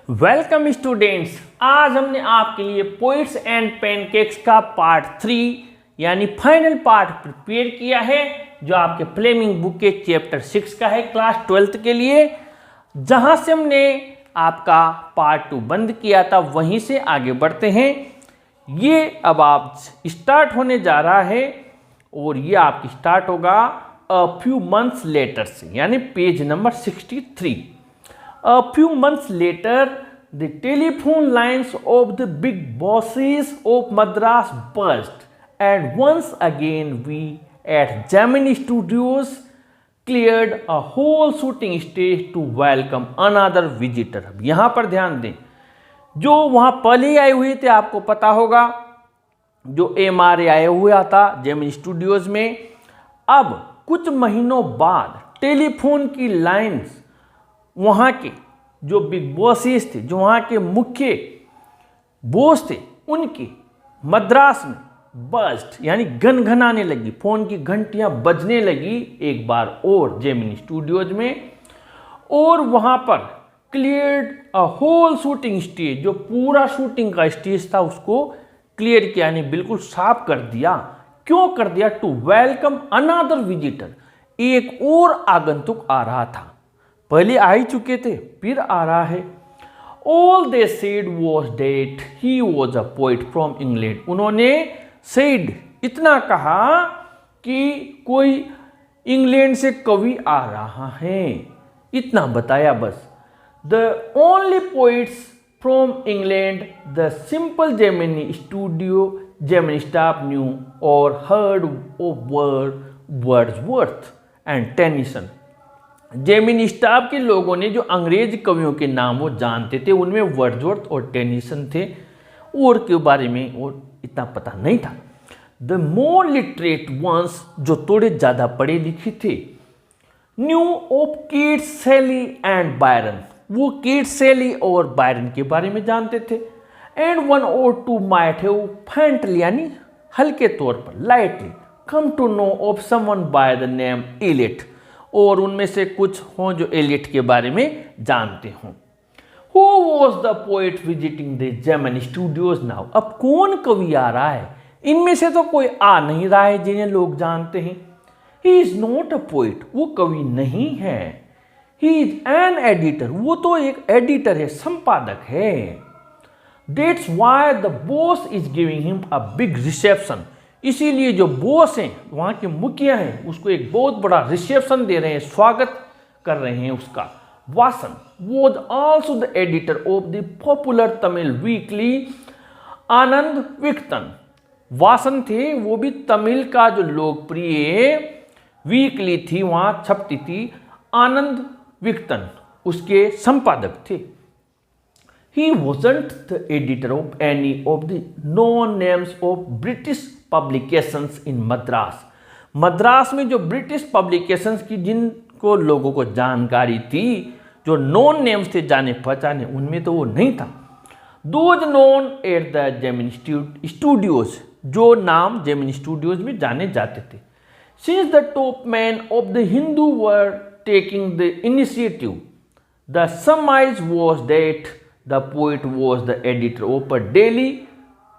Welcome students. आज हमने आपके लिए पोइट्स एंड पैनकेक्स का पार्ट 3 यानी फाइनल पार्ट प्रिपेयर किया है, जो आपके फ्लेमिंग बुक के चैप्टर 6 का है क्लास 12th के लिए। जहां से हमने आपका पार्ट 2 बंद किया था वहीं से आगे बढ़ते हैं। ये अब आप स्टार्ट होने जा रहा है और ये आपकी स्टार्ट होगा अ फ्यू मंथ्स लेटर से, यानी page number 63। A few months later, the telephone lines of the big bosses of Madras burst, and once again we at Gemini Studios cleared a whole shooting stage to welcome another visitor। अब यहाँ पर ध्यान दें, जो वहाँ पहले आए हुए थे आपको पता होगा, जो MRA आया हुआ था जेमिनी स्टूडियोज में। अब कुछ महीनों बाद टेलीफोन की लाइंस वहाँ के जो बिग बॉसेस थे, जो वहाँ के मुख्य बॉस थे, उनके मद्रास में बस्ट यानी घनघनाने लगी, फोन की घंटियां बजने लगी एक बार और जेमिनी स्टूडियोज में। और वहाँ पर cleared a whole shooting stage, जो पूरा शूटिंग का स्टेज था उसको क्लियर किया, यानी बिल्कुल साफ कर दिया। क्यों कर दिया? टू वेलकम अनदर विजिटर, एक और आगंतुक आ रहा था। पहले आ ही चुके थे, फिर आ रहा है। All they said was that he was a poet from England। उन्होंने said इतना कहा कि कोई इंग्लैंड से कवि आ रहा है, इतना बताया बस। The only poets from England the simple Gemini studio Gemini staff knew or heard of were Wordsworth and Tennyson। Gemini staff के लोगों ने जो अंग्रेज कवियों के नाम वो जानते थे, उनमें वर्ड्सवर्थ और टेनिसन थे, और के बारे में और इतना पता नहीं था। द मोर लिटरेट वंस, जो थोड़े ज़्यादा पढ़े लिखे थे, knew of Keats, Shelley and Byron, वो कीट्स, शेली और बायरन के बारे में जानते थे। एंड वन और टू माइट हैव फैंटली, यानी हल्के तौर पर, lightly come to know of someone by the name Eliot, और उनमें से कुछ हों जो एलियट के बारे में जानते हों। Who was the poet visiting the Gemini Studios now? अब कौन कवि आ रहा है? इनमें से तो कोई आ नहीं रहा है जिन्हें लोग जानते हैं। He is not a poet, वो कवि नहीं है। He is an editor, वो तो एक एडिटर है, संपादक है। That's why the boss is giving him a big reception। इसीलिए जो बॉस हैं, वहाँ के मुखिया हैं, उसको एक बहुत बड़ा रिसेप्शन दे रहे हैं, स्वागत कर रहे हैं उसका। Vasan was also the editor of the popular Tamil weekly Ananda Vikatan. Vasan थे, वो भी तमिल का जो लोकप्रिय वीकली थी, वहाँ छपती थी, आनंद विक्तन उसके संपादक थे। He wasn't the editor of any of the known names of British publications in Madras। Madras में जो ब्रिटिश पब्लिकेशंस की जिनको लोगों को जानकारी थी, जो नॉन नेम्स थे, जाने पहचाने, उनमें तो वो नहीं था। Those known at the Gemini Studios, जो नाम जेमिनी स्टूडियोज में जाने जाते थे। Since the top men of the Hindu were taking the initiative, the surmise was that the poet was the editor of a daily,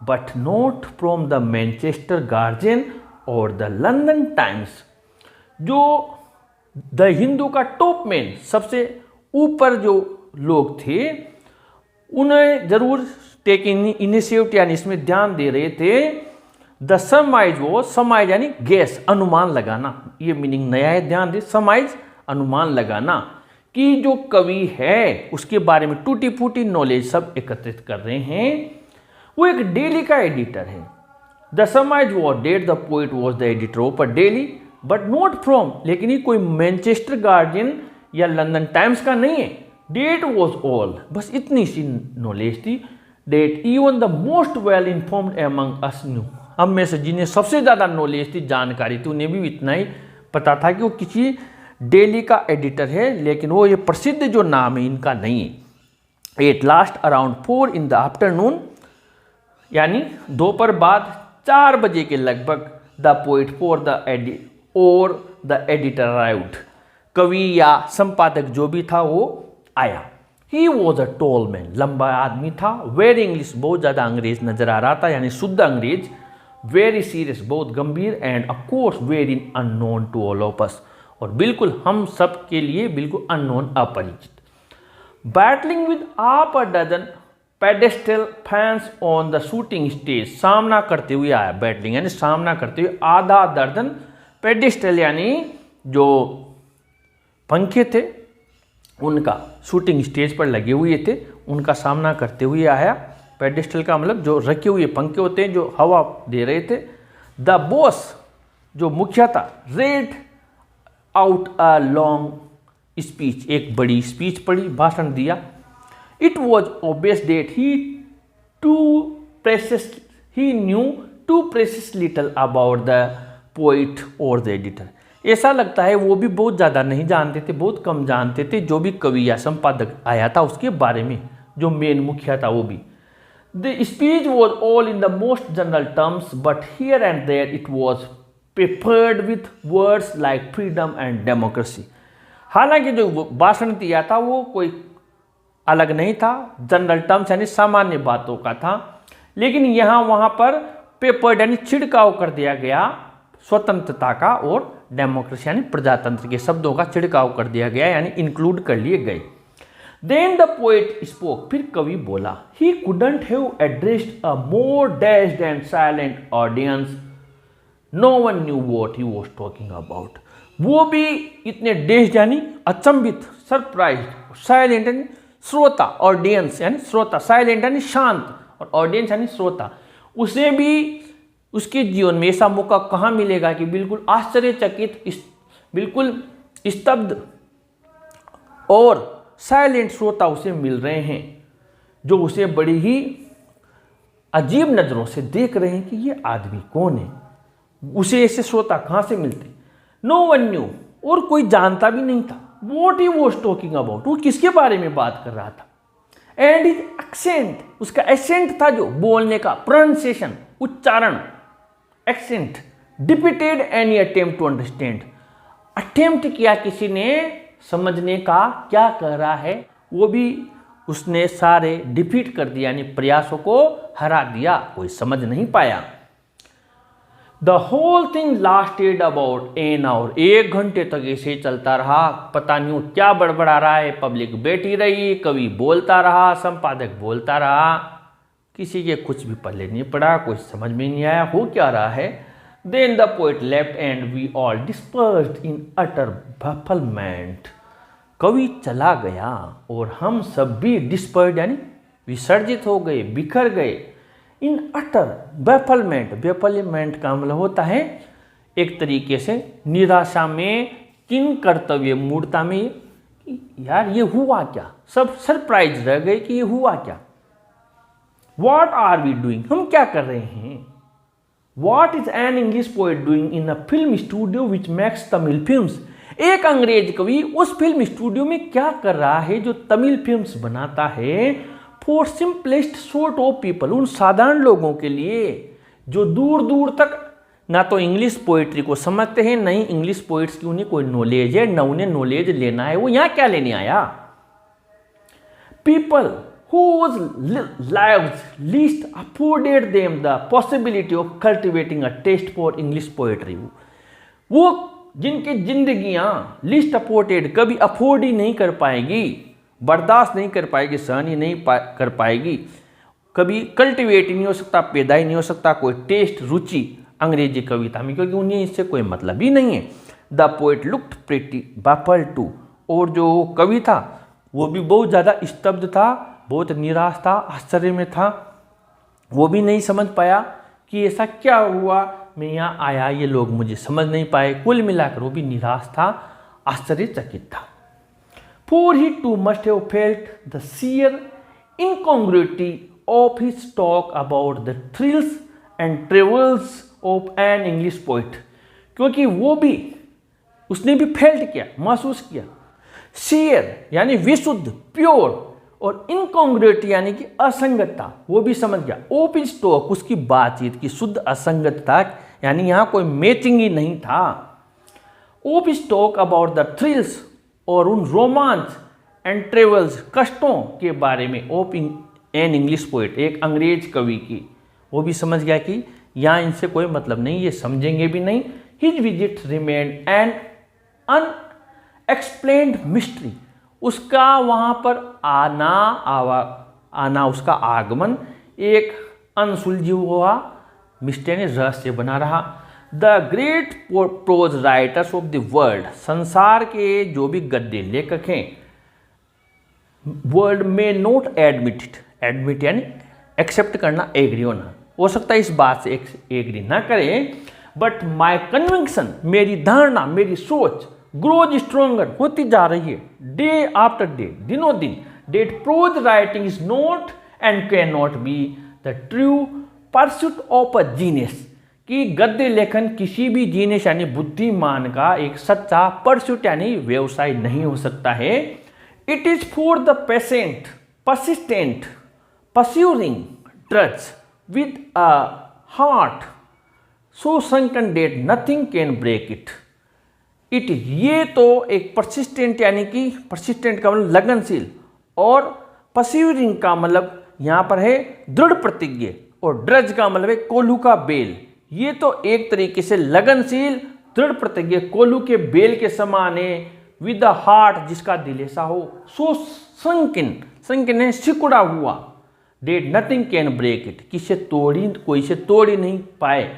but not from the Manchester Guardian or the London Times। जो the Hindu का top man, सबसे ऊपर जो लोग थे, उन्हें जरूर taking initiative यानी इसमें ध्यान दे रहे थे। द समाइज, वो समाइज यानी गेस, अनुमान लगाना, ये मीनिंग नया है, ध्यान दे। समाइज अनुमान लगाना कि जो कवि है उसके बारे में टूटी फूटी नॉलेज सब एकत्रित कर रहे हैं। वो एक डेली का एडिटर है। The surmise was that the poet was the editor of a daily but not from, लेकिन ये कोई मैनचेस्टर गार्जियन या लंदन टाइम्स का नहीं है। डेट वॉज ऑल, बस इतनी सी नॉलेज थी। That even the most well informed among us knew, हम में से जिन्हें सबसे ज़्यादा नॉलेज थी, जानकारी थी, उन्हें भी इतना ही पता था कि वो किसी डेली का एडिटर है, लेकिन वो ये प्रसिद्ध जो नाम है इनका नहीं है। At last around 4 in the afternoon, यानी दोपहर बाद 4 बजे के लगभग, the poet for the editor arrived, कवि या संपादक जो भी था वो आया। He was a tall man, लंबा आदमी था। वेरी इंग्लिश, बहुत ज़्यादा अंग्रेज नजर आ रहा था, यानी शुद्ध अंग्रेज। वेरी सीरियस, बहुत गंभीर। And of course very unknown to all of us, और बिल्कुल हम सब के लिए बिल्कुल अननोन, अपरिचित। Battling with half a dozen pedestal fans on the shooting stage, सामना करते हुए आया। बैटलिंग यानी सामना करते हुए, आधा दर्जन पेडेस्टल यानी जो पंखे थे उनका शूटिंग स्टेज पर लगे हुए थे, उनका सामना करते हुए आया। पेडेस्टल का मतलब जो रखे हुए पंखे होते हैं जो हवा दे रहे थे। द बॉस, जो मुखिया था, read out a long speech, एक बड़ी स्पीच पढ़ी, भाषण दिया। It was obvious that he knew too precious little about the poet और द एडिटर। ऐसा लगता है वो भी बहुत ज़्यादा नहीं जानते थे, बहुत कम जानते थे, जो भी कवि या संपादक आया था उसके बारे में, जो मेन मुखिया था वो भी। The speech was all in the most general terms, but here and there it was peppered with words like freedom and democracy. हालांकि जो भाषण दिया था वो कोई अलग नहीं था, जनरल टर्म्स यानी सामान्य बातों का था, लेकिन यहाँ वहाँ पर पेपर्ड यानी छिड़काव कर दिया गया स्वतंत्रता का, और डेमोक्रेसी यानी प्रजातंत्र के शब्दों का छिड़काव कर दिया गया, यानी इंक्लूड कर लिए गए। देन द पोएट स्पोक, फिर कवि बोला। He couldn't have addressed a more dazed and silent audience, no one knew what he was talking about. वो भी इतने डैश्ड यानी अचंभित, सरप्राइज्ड, साइलेंट यानी श्रोता, ऑडियंस यानी श्रोता, साइलेंट यानी शांत, और ऑडियंस यानी श्रोता। उसे भी उसके जीवन में ऐसा मौका कहाँ मिलेगा कि बिल्कुल आश्चर्यचकित, बिल्कुल स्तब्ध और साइलेंट श्रोता उसे मिल रहे हैं, जो उसे बड़ी ही अजीब नज़रों से देख रहे हैं कि ये आदमी कौन है। उसे ऐसे श्रोता कहाँ से मिलते? नो वन न्यू, और कोई जानता भी नहीं था। What he was talking about, वो किसके बारे में बात कर रहा था। एंड हिज एक्सेंट, उसका एक्सेंट था जो बोलने का, प्रोनाउंसिएशन, उच्चारण, accent defeated any attempt to understand, attempt किया किसी ने समझने का क्या कह रहा है, वो भी उसने सारे डिफीट कर दिया, यानी प्रयासों को हरा दिया, कोई समझ नहीं पाया। The whole thing lasted about an hour, 1 घंटे तक ऐसे चलता रहा। पता नहीं क्या बड़बड़ा रहा है, पब्लिक बैठी रही, कवि बोलता रहा, संपादक बोलता रहा, किसी के कुछ भी पल्ले नहीं पड़ा, कोई समझ में नहीं आया हो क्या रहा है। Then the poet left and we all dispersed in utter bafflement, कवि चला गया और हम सब भी डिस्पर्स्ड यानी विसर्जित हो गए, बिखर गए। इन अटर बेफलमेंट, बेफलमेंट का मतलब होता है एक तरीके से निराशा में, किन कर्तव्य मूर्ता में, यार ये हुआ क्या, सब सरप्राइज रह गए कि ये हुआ क्या। वॉट आर वी डूइंग, हम क्या कर रहे हैं। What is an English poet doing in a film studio which makes Tamil films, एक अंग्रेज कवि उस फिल्म स्टूडियो में क्या कर रहा है जो तमिल फिल्म्स बनाता है। For simplest sort of people, उन साधारण लोगों के लिए जो दूर दूर तक ना तो इंग्लिश पोइट्री को समझते हैं, नहीं इंग्लिश पोइट्स की उन्हें कोई नॉलेज है, ना उन्हें नॉलेज लेना है। वो यहाँ क्या लेने आया। People whose lives least afforded them the possibility of cultivating a taste for English poetry, वो जिनकी जिंदगियां लिस्ट अफोर्डेड, कभी अफोर्ड ही नहीं कर पाएगी, बर्दाश्त नहीं कर पाएगी, सहन ही नहीं कर पाएगी, कभी कल्टिवेट ही नहीं हो सकता, पैदा ही नहीं हो सकता कोई टेस्ट, रुचि अंग्रेजी कविता में, क्योंकि उन्हें इससे कोई मतलब ही नहीं है। The poet looked pretty baffled too, और जो कवि था वो भी बहुत ज़्यादा स्तब्ध था, बहुत निराश था, आश्चर्य में था। वो भी नहीं समझ पाया कि ऐसा क्या हुआ, मैं यहाँ आया, ये लोग मुझे समझ नहीं पाए। कुल मिलाकर वो भी निराश था, आश्चर्यचकित था। For he too must have felt the sheer incongruity of his talk about the thrills and travels of an English poet, क्योंकि वो भी, उसने भी फेल्ट किया, महसूस किया। शेयर यानी विशुद्ध, प्योर, और इनकॉन्ग्रुइटी यानी कि असंगतता, वो भी समझ गया। ऑफ हिज टॉक, उसकी बातचीत की शुद्ध असंगतता, यानी यहाँ कोई मैचिंग ही नहीं था। Of his talk about the thrills, और उन रोमांच, एंड ट्रेवल्स, कष्टों के बारे में ऑफ एन इंग्लिश पोइट, एक अंग्रेज कवि की। वो भी समझ गया कि यहाँ इनसे कोई मतलब नहीं, ये समझेंगे भी नहीं। His visit remained an unexplained mystery, उसका वहाँ पर आना उसका आगमन एक अनसुलझा हुआ मिस्ट्री यानी रहस्य बना रहा। The great prose writers of the world, संसार के जो भी गद्य लेखक हैं, वर्ल्ड में नोट एडमिट यानी एक्सेप्ट करना, एग्री होना, हो सकता है इस बात से एग्री ना करें, बट माई कन्विक्शन, मेरी धारणा, मेरी सोच ग्रोज स्ट्रोंगर, होती जा रही है डे आफ्टर डे, दिनों दिन, that prose writing is not and can not be the true pursuit of a genius, कि गद्य लेखन किसी भी जीनियस यानी बुद्धिमान का एक सच्चा परस्यूट यानी व्यवसाय नहीं हो सकता है। It is for the patient persistent persevering drudge with a heart so sunken that nothing can break it. It ये तो एक परसिस्टेंट यानी कि परसिस्टेंट का मतलब लगनशील, और परस्यूरिंग का मतलब यहाँ पर है दृढ़ प्रतिज्ञ, और ड्रज का मतलब है कोल्हू का बेल। ये तो एक तरीके से लगनशील दृढ़ प्रतिज्ञ कोल्हू के बेल के समान है। विद द हार्ट, जिसका दिल ऐसा हो, सो संकिन है सिकुड़ा हुआ, that nothing can break it, कोई से तोड़ ही नहीं पाए,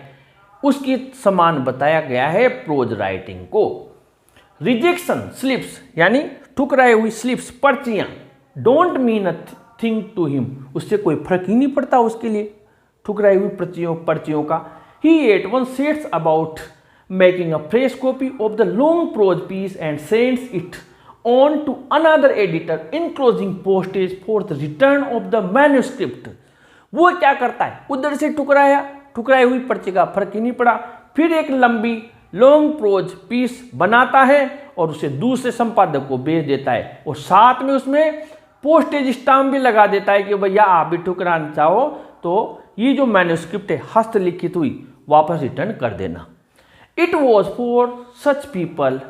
उसकी समान बताया गया है प्रोज राइटिंग को। रिजेक्शन स्लिप्स यानी ठुकराई हुई स्लिप्स, पर्चियां, don't mean a thing to him, उससे कोई फर्क ही नहीं पड़ता उसके लिए ठुकराई हुई पर्चियों का। He at once sets about making a fresh copy of the long prose piece and sends it on to another editor, enclosing postage for the return of the manuscript. वो क्या करता है, उधर से ठुकराई हुई पर्ची का फर्क ही नहीं पड़ा, फिर एक लंबी लॉन्ग प्रोज पीस बनाता है और उसे दूसरे संपादक को भेज देता है, और साथ में उसमें पोस्टेज स्टाम्प भी लगा देता है कि भैया आप भी ठुकराना चाहो तो ये जो मैन्युस्क्रिप्ट है हस्तलिखित हुई वापस रिटर्न कर देना। It was for such people,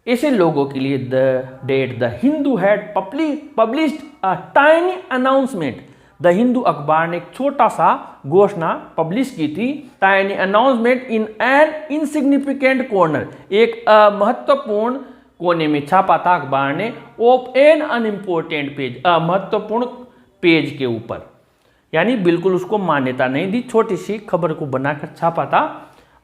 ऐसे लोगों के लिए the Hindu had published a tiny announcement, the Hindu अखबार ने एक छोटा सा घोषणा पब्लिश की थी, tiny announcement in an insignificant corner, एक महत्वपूर्ण कोने में छापा था अखबार ने, ऑफ एन अनइम्पोर्टेंट पेज, महत्वपूर्ण पेज के ऊपर, यानी बिल्कुल उसको मान्यता नहीं दी, छोटी सी खबर को बनाकर छापा था।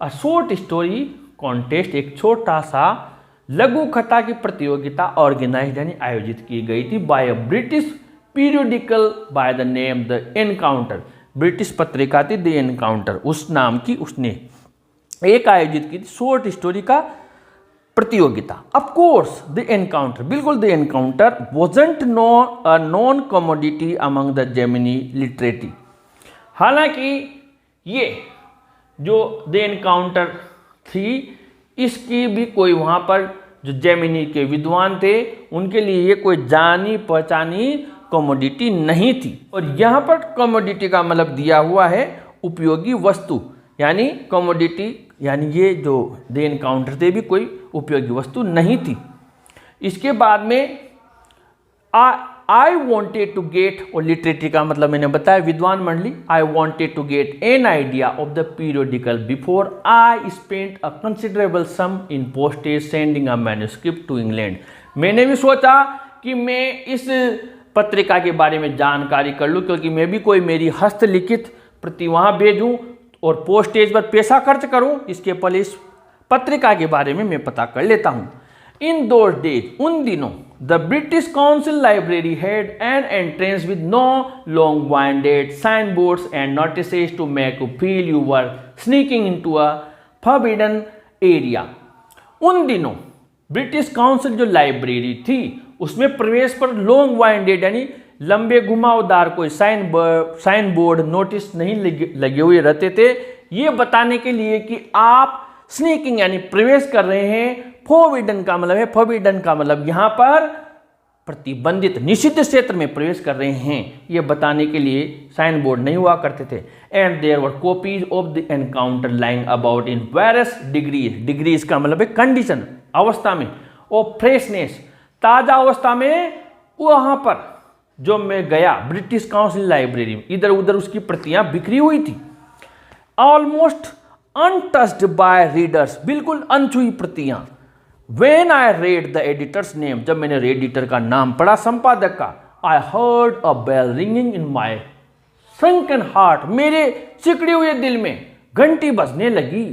अ शॉर्ट स्टोरी कॉन्टेस्ट, एक छोटा सा लघु कथा की प्रतियोगिता ऑर्गेनाइज्ड यानी आयोजित की गई थी by a British periodical by the name the Encounter, British पत्रिका थी द एनकाउंटर, उस नाम की उसने एक आयोजित की थी शॉर्ट स्टोरी का प्रतियोगिता। ऑफ कोर्स द एनकाउंटर, बिल्कुल the encounter wasn't non commodity among the Gemini literati, हालांकि ये जो द एनकाउंटर थी इसकी भी कोई वहाँ पर जो जेमिनी के विद्वान थे उनके लिए ये कोई जानी पहचानी कमोडिटी नहीं थी। और यहाँ पर कमोडिटी का मतलब दिया हुआ है उपयोगी वस्तु, यानी कमोडिटी यानी ये जो द एनकाउंटर थे भी कोई उपयोगी वस्तु नहीं थी। इसके बाद में आई वॉन्टेड टू गेट, और लिटरेटी का मतलब मैंने बताया विद्वान मंडली, I wanted to get an idea of the periodical before I spent a considerable sum in postage sending a manuscript to England. मैंने भी सोचा कि मैं इस पत्रिका के बारे में जानकारी कर लूँ, क्योंकि मैं भी कोई मेरी हस्तलिखित प्रति वहाँ भेजूँ और पोस्टेज पर पैसा खर्च करूँ, इसके पहले इस पत्रिका के बारे में मैं पता कर लेता हूँ। इन दोज डेज, उन दिनों, the British Council Library had an entrance with no long winded sign boards and notices to make you feel you were sneaking into a forbidden area. उन दिनों ब्रिटिश काउंसिल जो library थी उसमें प्रवेश पर long winded यानी लंबे घुमावदार कोई साइन बोर्ड नोटिस नहीं लगे हुए रहते थे, ये बताने के लिए कि आप स्नीकिंग यानी प्रवेश कर रहे हैं। फॉरबिडन का मतलब है, फॉरबिडन का मतलब यहाँ पर प्रतिबंधित निषिद्ध क्षेत्र में प्रवेश कर रहे हैं, ये बताने के लिए साइन बोर्ड नहीं हुआ करते थे। And there were copies of the Encounter lying about in various degrees, degrees का मतलब है कंडीशन, अवस्था में, ऑफ फ्रेशनेस, ताजा अवस्था में, वहाँ पर जो मैं गया ब्रिटिश काउंसिल लाइब्रेरी में, इधर उधर उसकी प्रतियां बिखरी हुई थी, ऑलमोस्ट अनटच्ड बाय रीडर्स, बिल्कुल अनछुई प्रतियां। When I read the editor's name, जब मैंने एडिटर का नाम पढ़ा, संपादक का, I heard a bell ringing in my sunken heart, मेरे सिकड़े हुए दिल में घंटी बजने लगी।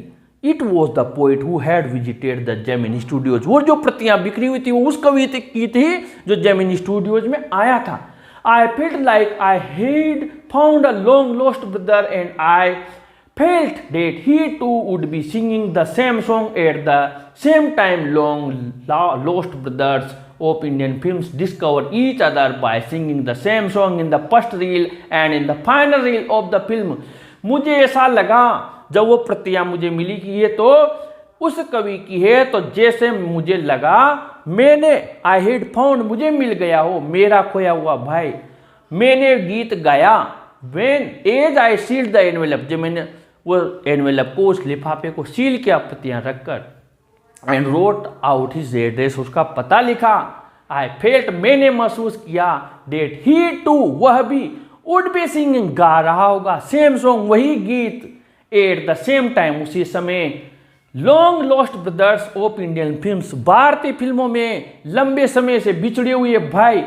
It was the poet who had visited the Gemini studios, वो जो प्रतियां बिखरी हुई थी वो उस कवि की थी जो जेमिनी स्टूडियोज में आया था। I felt like I had found a long lost brother and I felt that he too would be singing the same song at the same time. Long lost brothers of Indian films discover each other by singing the same song in the first reel and in the final reel of the film. मुझे ऐसा लगा जब वो प्रतियां मुझे मिली कि ये तो उस कवि की है, तो जैसे मुझे लगा मैंने आई हैड फाउंड, मुझे मिल गया हो मेरा खोया हुआ भाई। मैंने गीत गाया when as I sealed the envelope, जब मैंने वो एनवेलप को, उस लिफाफे को सील किया प्रतियां रखकर, and wrote out his address, उसका पता लिखा। आई फेल्ट, मैंने महसूस किया, डेट ही टू, वह भी, वुड बी सिंगिंग, गा रहा होगा, सेम सॉन्ग, वही गीत, एट द सेम टाइम, उसी समय। Long lost brothers of Indian films, भारतीय फिल्मों में लंबे समय से बिछड़े हुए भाई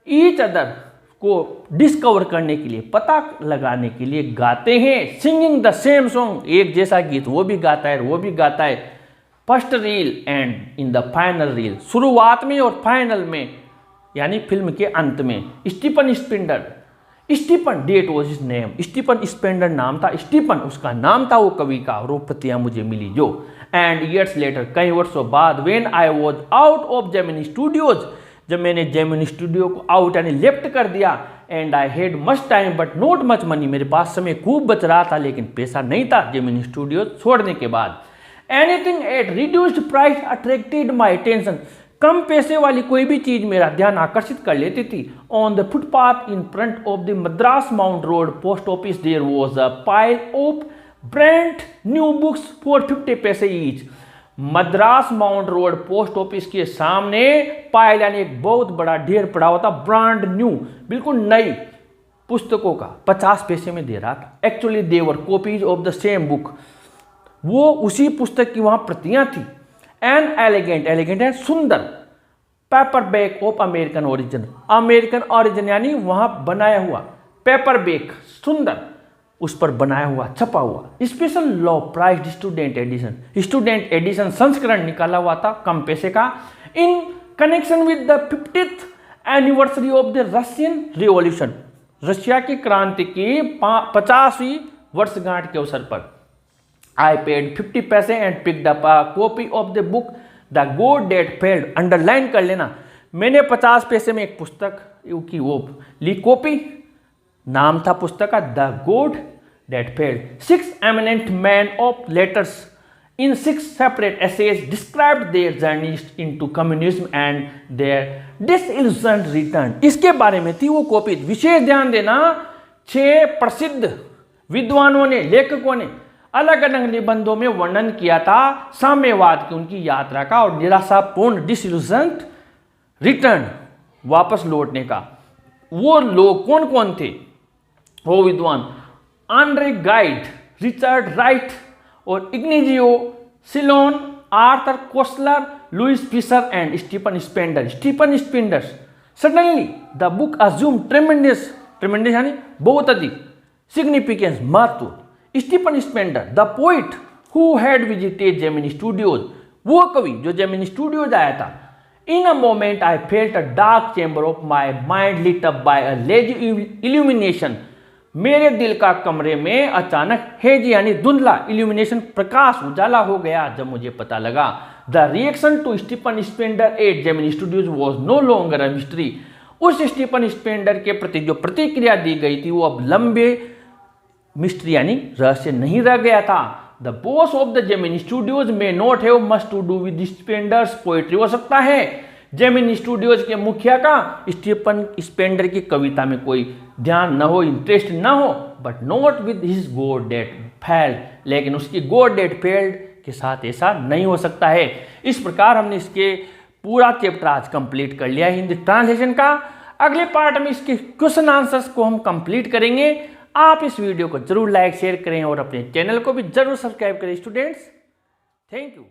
ईच अदर को डिस्कवर करने के लिए, पता लगाने के लिए गाते हैं। सिंगिंग द सेम सॉन्ग, एक जैसा गीत वो भी गाता है, वो भी गाता है। First reel and in the final reel, शुरुआत में और फाइनल में, यानी फिल्म के अंत में। Stephen Spender, Stephen that was his name, Stephen Spender नाम था, स्टीफन उसका नाम था वो कवि का, और वो प्रतियां मुझे मिली जो। एंड ईयर्स लेटर, कई वर्षों बाद, when I was out of Gemini studios, जब मैंने जेमिनी स्टूडियो को आउट यानी लेफ्ट कर दिया, and I had much time but not much money, मेरे पास समय खूब बच रहा था लेकिन पैसा नहीं था जेमिनी स्टूडियो छोड़ने के बाद। Anything at reduced price attracted my attention, कम पैसे वाली कोई भी चीज मेरा ध्यान आकर्षित कर लेती थी। On the footpath in front of the Madras Mount Road post office there was a pile of brand new books for 50 paise each. Madras Mount Road post office के सामने पाइल यानी एक बहुत बड़ा ढेर पड़ा हुआ था, ब्रांड न्यू, बिल्कुल नई पुस्तकों का, 50 पैसे में दे रहा था। Actually there were copies of the same book, वो उसी पुस्तक की वहां प्रतियां थी। एन एलिगेंट, एलिगेंट है सुंदर, paper back of American origin, American origin यानी वहां बनाया हुआ, पेपर बैक सुंदर, उस पर बनाया हुआ, छपा हुआ। Special low priced student edition, student edition संस्करण निकाला हुआ था कम पैसे का। In connection with the 50th anniversary of the Russian revolution, Russia की क्रांति की 50वीं वर्षगांठ के अवसर पर। आई पेड 50 पैसे and picked up a copy of the book the God that failed, underline कर लेना, मैंने 50 पैसे में एक पुस्तक की वो ली कॉपी, नाम था पुस्तक का the God that failed. 6 eminent man of letters in 6 separate essays described their journeys into communism and their disillusion return, इसके बारे में थी वो कॉपी। विशेष ध्यान देना, 6 प्रसिद्ध विद्वानों ने, लेखकों ने अलग अलग निबंधों में वर्णन किया था साम्यवाद की उनकी यात्रा का और निराशापूर्ण डिसइल्यूजन रिटर्न, वापस लौटने का। वो लोग कौन कौन थे वो विद्वान? आंड्रे गाइड, रिचर्ड राइट और Ignazio Silone, Arthur Koestler, Louis Fischer and Stephen Spender. Stephen Spender suddenly the book assumed tremendous, tremendous यानी बहुत अधिक, सिग्निफिकेंस महत्व। Stephen Spender the poet who had visited Gemini studios, वो कवि जो Gemini Studios आया था। In a moment I felt a dark chamber of my mind lit up by a lazy illumination, मेरे दिल का कमरे में अचानक हेजी यानी धुंधला, इल्यूमिनेशन प्रकाश उजाला हो गया जब मुझे पता लगा। The reaction to Stephen Spender at Gemini Studios was no longer a mystery, उस स्टीफन स्पेंडर के प्रति जो प्रतिक्रिया दी गई थी वो अब लंबे मिस्ट्री यानी रहस्य नहीं रह गया था। The boss of the Gemini Studios may not have much to do with Spender's poetry, हो सकता है जेमिनी स्टूडियोज के मुखिया का स्टीफन स्पेंडर की कविता में कोई ध्यान न हो, इंटरेस्ट न हो, but not with his God that failed, लेकिन उसकी गॉड दैट फेल्ड के साथ ऐसा नहीं हो सकता है। इस प्रकार हमने इसके पूरा चैप्टर आज कंप्लीट कर लिया है हिंदी ट्रांसलेशन का। अगले पार्ट में इसके क्वेश्चन आंसर्स को हम कंप्लीट करेंगे। आप इस वीडियो को जरूर लाइक शेयर करें और अपने चैनल को भी जरूर सब्सक्राइब करें स्टूडेंट्स। Thank you.